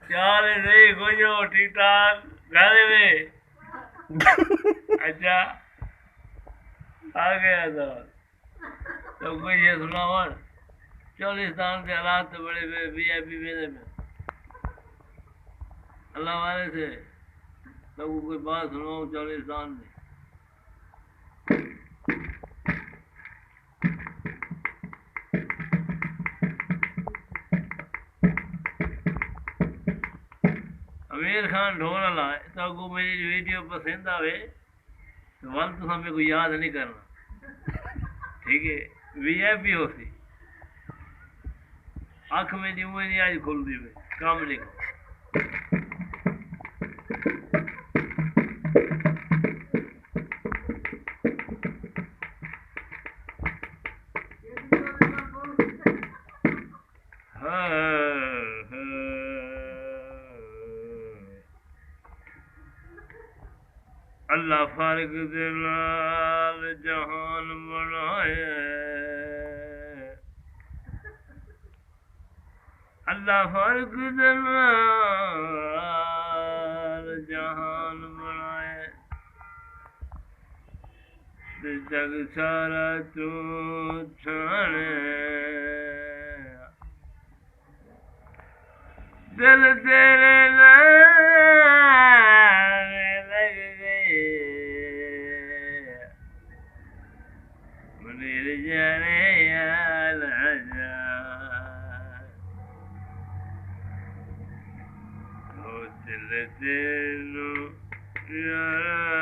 चाल नहीं कुछ हो ठीक ठाक घर में। अच्छा आ गया तो कोई ये सुनावन चोलिस्तान के हालात तो बड़े वीआईपी में अल्लाह वाले से तो कोई बात सुनाओ चोलिस्तान में। अमीर खान ढोल वाला तो को मेरी वीडियो पसंद आवे तो वाल तो हमें को याद नहीं करना ठीक है। वीआईपी हो सी आँख में नहीं मुँह नहीं आज खुल दी में काम नहीं को अल्लाह फारिग दे नाल जहान बनाए। अल्लाह फारिग दे नाल जहान बनाए ते जग सारा तू छाने। दिल तेरे नाल लग गए मुनीर जाने याद आजा ओ दिल तेनू यार